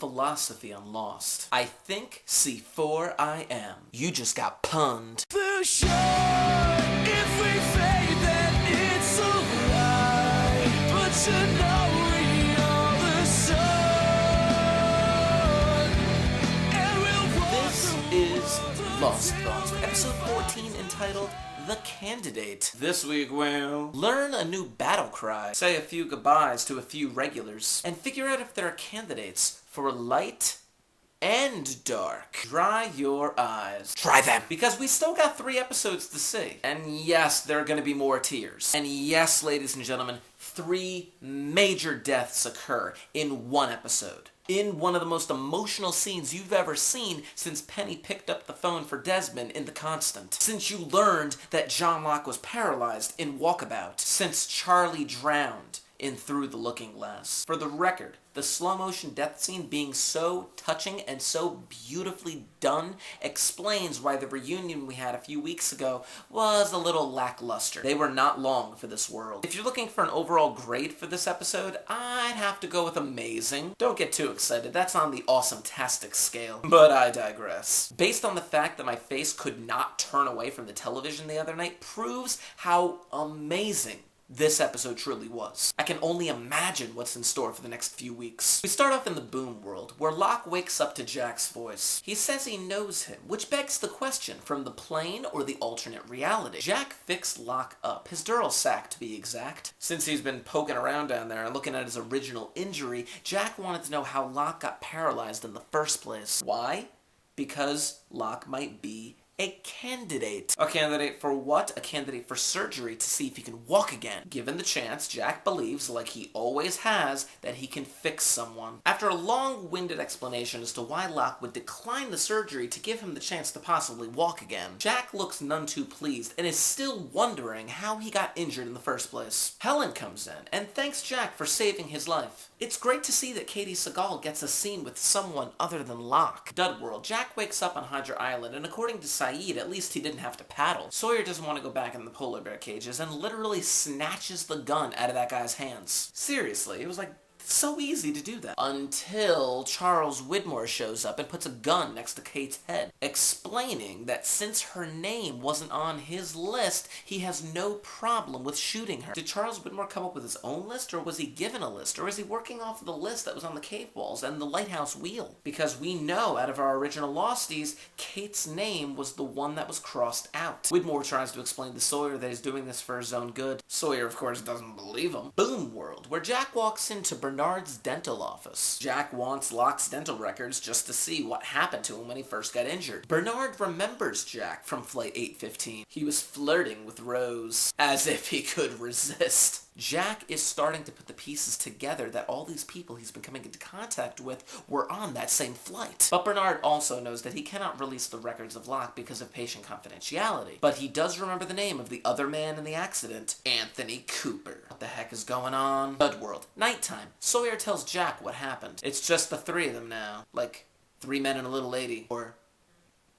philosophy on Lost. I think C4 I am. You just got punned. For sure, if we fade, then it's a lie. But you know we are the sun, and we'll walk. This is Lost Thoughts, episode 14, entitled The Candidate. This week we'll learn a new battle cry, say a few goodbyes to a few regulars, and figure out if there are candidates for light and dark. Dry your eyes. Try them. Because we still got 3 episodes to see. And yes, there are going to be more tears. And yes, ladies and gentlemen, 3 major deaths occur in 1 episode. In one of the most emotional scenes you've ever seen since Penny picked up the phone for Desmond in The Constant. Since you learned that John Locke was paralyzed in Walkabout. Since Charlie drowned in Through the Looking Glass. For the record, the slow-motion death scene being so touching and so beautifully done explains why the reunion we had a few weeks ago was a little lackluster. They were not long for this world. If you're looking for an overall grade for this episode, I'd have to go with amazing. Don't get too excited, that's on the awesome-tastic scale. But I digress. Based on the fact that my face could not turn away from the television the other night proves how amazing this episode truly was. I can only imagine what's in store for the next few weeks. We start off in the Boom world, where Locke wakes up to Jack's voice. He says he knows him, which begs the question, from the plane or the alternate reality? Jack fixed Locke up, his Duralsack to be exact. Since he's been poking around down there and looking at his original injury, Jack wanted to know how Locke got paralyzed in the first place. Why? Because Locke might be a candidate. A candidate for what? A candidate for surgery to see if he can walk again. Given the chance, Jack believes, like he always has, that he can fix someone. After a long-winded explanation as to why Locke would decline the surgery to give him the chance to possibly walk again, Jack looks none too pleased and is still wondering how he got injured in the first place. Helen comes in and thanks Jack for saving his life. It's great to see that Katie Seagal gets a scene with someone other than Locke. Dud World, Jack wakes up on Hydra Island, and according to Saeed, at least he didn't have to paddle. Sawyer doesn't want to go back in the polar bear cages and literally snatches the gun out of that guy's hands. Seriously, it was like so easy to do that. Until Charles Widmore shows up and puts a gun next to Kate's head, explaining that since her name wasn't on his list, he has no problem with shooting her. Did Charles Widmore come up with his own list, or was he given a list, or is he working off of the list that was on the cave walls and the lighthouse wheel? Because we know out of our original Losties, Kate's name was the one that was crossed out. Widmore tries to explain to Sawyer that he's doing this for his own good. Sawyer, of course, doesn't believe him. Boom World, where Jack walks into Bernard's dental office. Jack wants Locke's dental records just to see what happened to him when he first got injured. Bernard remembers Jack from Flight 815. He was flirting with Rose, as if he could resist. Jack is starting to put the pieces together that all these people he's been coming into contact with were on that same flight. But Bernard also knows that he cannot release the records of Locke because of patient confidentiality. But he does remember the name of the other man in the accident, Anthony Cooper. What the heck is going on? Bud World. Nighttime. Sawyer tells Jack what happened. It's just the 3 of them now. Like 3 men and a little lady. Or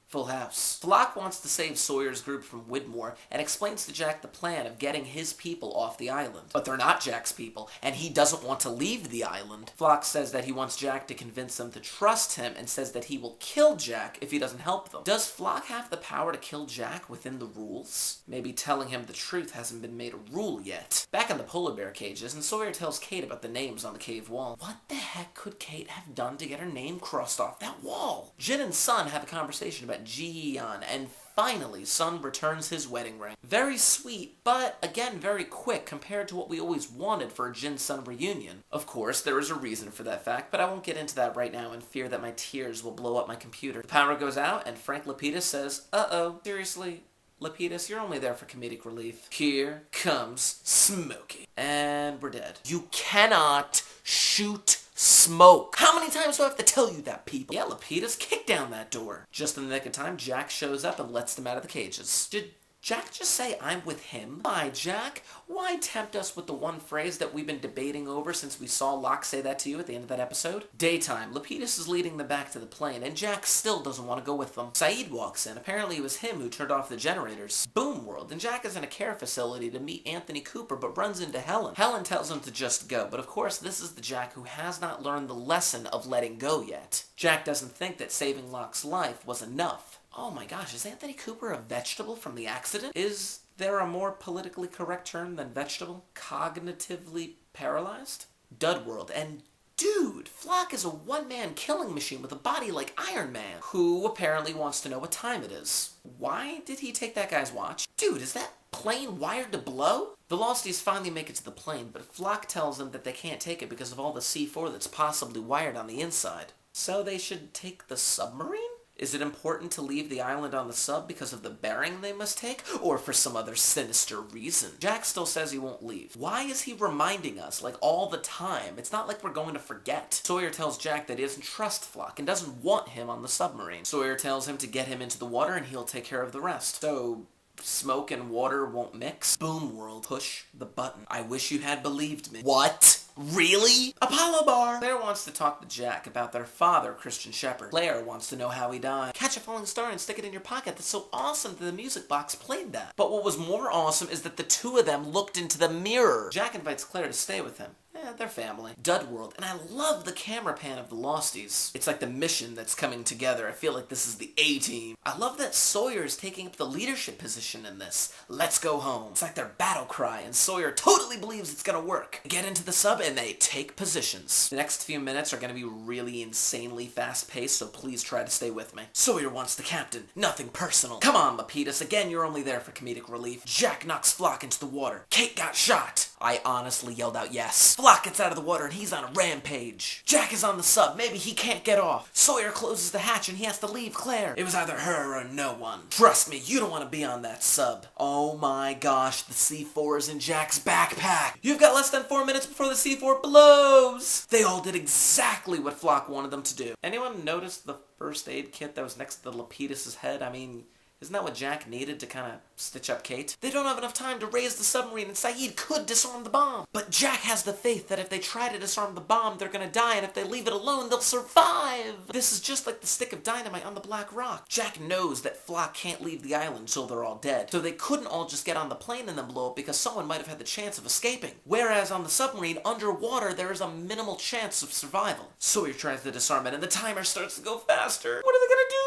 Full House. Flocke wants to save Sawyer's group from Widmore and explains to Jack the plan of getting his people off the island. But they're not Jack's people, and he doesn't want to leave the island. Flocke says that he wants Jack to convince them to trust him and says that he will kill Jack if he doesn't help them. Does Flocke have the power to kill Jack within the rules? Maybe telling him the truth hasn't been made a rule yet. Back in the polar bear cages, and Sawyer tells Kate about the names on the cave wall. What the heck could Kate have done to get her name crossed off that wall? Jin and Sun have a conversation about Ji-yeon, and finally, Sun returns his wedding ring. Very sweet, but again very quick compared to what we always wanted for a Jin-Sun reunion. Of course, there is a reason for that fact, but I won't get into that right now in fear that my tears will blow up my computer. The power goes out, and Frank Lapidus says, uh-oh, seriously, Lapidus, you're only there for comedic relief. Here comes Smokey. And we're dead. You cannot shoot smoke. How many times do I have to tell you that, people? Yeah, Lapidus, kick down that door. Just in the nick of time, Jack shows up and lets them out of the cages. Did Jack just say I'm with him? Why, Jack? Why tempt us with the one phrase that we've been debating over since we saw Locke say that to you at the end of that episode? Daytime. Lapidus is leading them back to the plane, and Jack still doesn't want to go with them. Saeed walks in. Apparently it was him who turned off the generators. Boom world, and Jack is in a care facility to meet Anthony Cooper, but runs into Helen. Helen tells him to just go, but of course this is the Jack who has not learned the lesson of letting go yet. Jack doesn't think that saving Locke's life was enough. Oh my gosh, is Anthony Cooper a vegetable from the accident? Is there a more politically correct term than vegetable? Cognitively paralyzed? Dud world. And dude, Flocke is a one-man killing machine with a body like Iron Man, who apparently wants to know what time it is. Why did he take that guy's watch? Dude, is that plane wired to blow? The Losties finally make it to the plane, but Flocke tells them that they can't take it because of all the C4 that's possibly wired on the inside. So they should take the submarine? Is it important to leave the island on the sub because of the bearing they must take, or for some other sinister reason? Jack still says he won't leave. Why is he reminding us, like, all the time? It's not like we're going to forget. Sawyer tells Jack that he doesn't trust Flocke and doesn't want him on the submarine. Sawyer tells him to get him into the water and he'll take care of the rest. So, smoke and water won't mix? Boom world. Push the button. I wish you had believed me. What? Really? Apollo Bar! Claire wants to talk to Jack about their father, Christian Shepherd. Claire wants to know how he died. Catch a falling star and stick it in your pocket. That's so awesome that the music box played that. But what was more awesome is that the two of them looked into the mirror. Jack invites Claire to stay with him. They're family. Dud world. And I love the camera pan of the Losties. It's like the mission that's coming together. I feel like this is the A-team. I love that Sawyer is taking up the leadership position in this. Let's go home. It's like their battle cry, and Sawyer totally believes it's gonna work. They get into the sub and they take positions. The next few minutes are gonna be really insanely fast-paced, so please try to stay with me. Sawyer wants the captain. Nothing personal. Come on, Lapidus. Again, you're only there for comedic relief. Jack knocks Flocke into the water. Kate got shot. I honestly yelled out yes. Flocke gets out of the water and he's on a rampage. Jack is on the sub. Maybe he can't get off. Sawyer closes the hatch and he has to leave Claire. It was either her or no one. Trust me, you don't want to be on that sub. Oh my gosh, the C4 is in Jack's backpack. You've got less than 4 minutes before the C4 blows. They all did exactly what Flocke wanted them to do. Anyone notice the first aid kit that was next to the Lapidus' head? I mean, isn't that what Jack needed to kind of stitch up Kate? They don't have enough time to raise the submarine, and Saeed could disarm the bomb. But Jack has the faith that if they try to disarm the bomb, they're gonna die, and if they leave it alone, they'll survive. This is just like the stick of dynamite on the Black Rock. Jack knows that Flocke can't leave the island until they're all dead, so they couldn't all just get on the plane and then blow up because someone might have had the chance of escaping. Whereas on the submarine, underwater, there is a minimal chance of survival. Sawyer tries to disarm it, and the timer starts to go faster. What are they gonna do?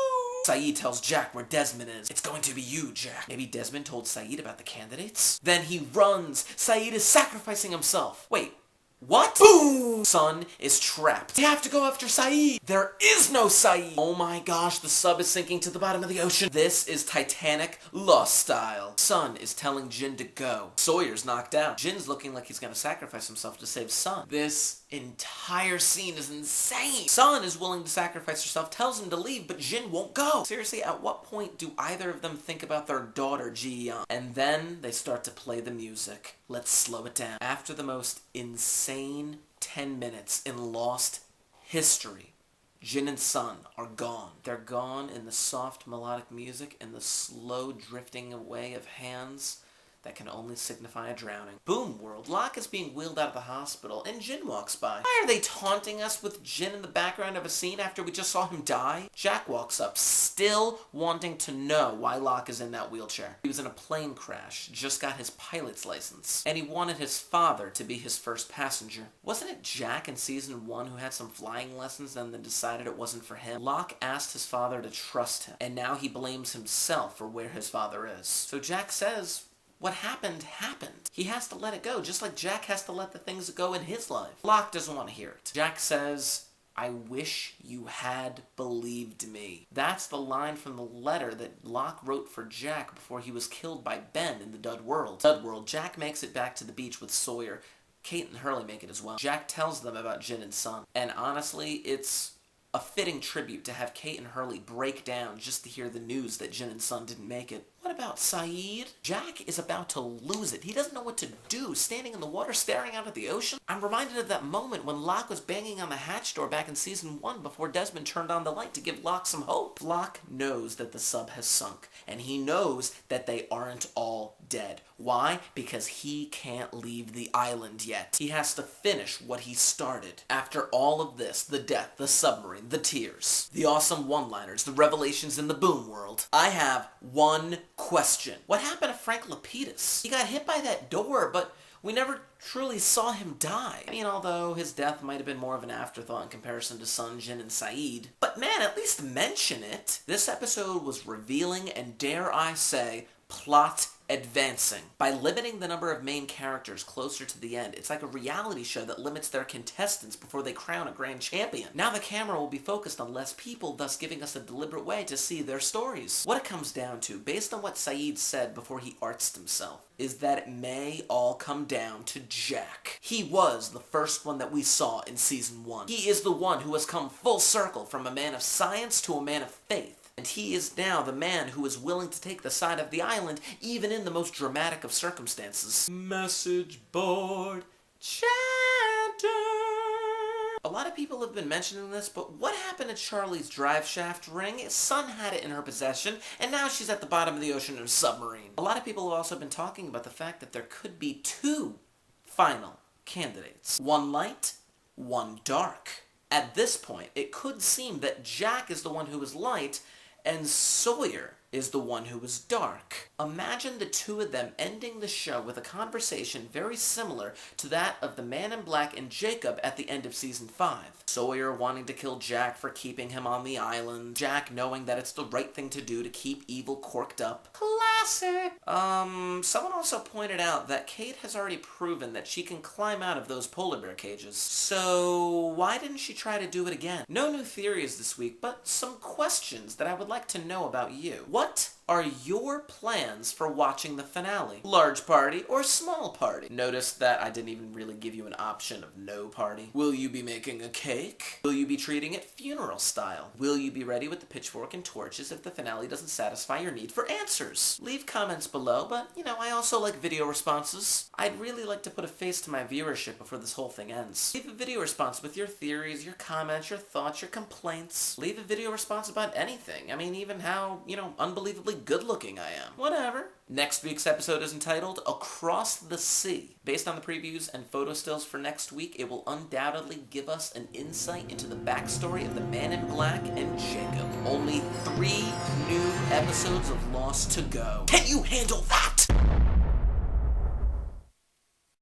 Saeed tells Jack where Desmond is. It's going to be you, Jack. Maybe Desmond told Saeed about the candidates? Then he runs. Saeed is sacrificing himself. Wait, what? Boom! Sun is trapped. They have to go after Saeed. There is no Saeed. Oh my gosh, the sub is sinking to the bottom of the ocean. This is Titanic Lost style. Sun is telling Jin to go. Sawyer's knocked out. Jin's looking like he's gonna sacrifice himself to save Sun. This entire scene is insane. Sun is willing to sacrifice herself, tells him to leave, but Jin won't go. Seriously, at what point do either of them think about their daughter, Ji-yeon? And then they start to play the music. Let's slow it down. After the most insane 10 minutes in Lost history, Jin and Sun are gone. They're gone in the soft melodic music and the slow drifting away of hands that can only signify a drowning. Boom world. Locke is being wheeled out of the hospital, and Jin walks by. Why are they taunting us with Jin in the background of a scene after we just saw him die? Jack walks up, still wanting to know why Locke is in that wheelchair. He was in a plane crash, just got his pilot's license, and he wanted his father to be his first passenger. Wasn't it Jack in season 1 who had some flying lessons and then decided it wasn't for him? Locke asked his father to trust him, and now he blames himself for where his father is. So Jack says, what happened, happened. He has to let it go, just like Jack has to let the things go in his life. Locke doesn't want to hear it. Jack says, I wish you had believed me. That's the line from the letter that Locke wrote for Jack before he was killed by Ben in the Dud World. Dud World, Jack makes it back to the beach with Sawyer. Kate and Hurley make it as well. Jack tells them about Jin and Sun. And honestly, it's a fitting tribute to have Kate and Hurley break down just to hear the news that Jin and Sun didn't make it. What about Saeed? Jack is about to lose it. He doesn't know what to do, standing in the water, staring out at the ocean. I'm reminded of that moment when Locke was banging on the hatch door back in season 1 before Desmond turned on the light to give Locke some hope. Flocke knows that the sub has sunk, and he knows that they aren't all dead. Why? Because he can't leave the island yet. He has to finish what he started. After all of this, the death, the submarine, the tears, the awesome one-liners, the revelations in the boom world, I have one question. What happened to Frank Lapidus? He got hit by that door, but we never truly saw him die. I mean, although his death might have been more of an afterthought in comparison to Sun, Jin, and Saeed. But man, at least mention it. This episode was revealing and, dare I say, plot advancing. By limiting the number of main characters closer to the end, it's like a reality show that limits their contestants before they crown a grand champion. Now the camera will be focused on less people, thus giving us a deliberate way to see their stories. What it comes down to, based on what Saeed said before he artsed himself, is that it may all come down to Jack. He was the first one that we saw in season 1. He is the one who has come full circle from a man of science to a man of faith. And he is now the man who is willing to take the side of the island, even in the most dramatic of circumstances. Message board chatter. A lot of people have been mentioning this, but what happened to Charlie's drive shaft ring? Sun had it in her possession, and now she's at the bottom of the ocean in a submarine. A lot of people have also been talking about the fact that there could be 2 final candidates. One light, one dark. At this point, it could seem that Jack is the one who is light, and Sawyer is the one who is dark. Imagine the 2 of them ending the show with a conversation very similar to that of the Man in Black and Jacob at the end of season 5. Sawyer wanting to kill Jack for keeping him on the island, Jack knowing that it's the right thing to do to keep evil corked up. Classic! Someone also pointed out that Kate has already proven that she can climb out of those polar bear cages. So why didn't she try to do it again? No new theories this week, but some questions that I would like to know about you. What are your plans for watching the finale? Large party or small party? Notice that I didn't even really give you an option of no party. Will you be making a cake? Will you be treating it funeral style? Will you be ready with the pitchfork and torches if the finale doesn't satisfy your need for answers? Leave comments below, but I also like video responses. I'd really like to put a face to my viewership before this whole thing ends. Leave a video response with your theories, your comments, your thoughts, your complaints. Leave a video response about anything. I mean, even how, unbelievably good looking I am. Whatever. Next week's episode is entitled Across the Sea. Based on the previews and photo stills for next week, it will undoubtedly give us an insight into the backstory of the Man in Black and Jacob. Only 3 new episodes of Lost to go. Can you handle that?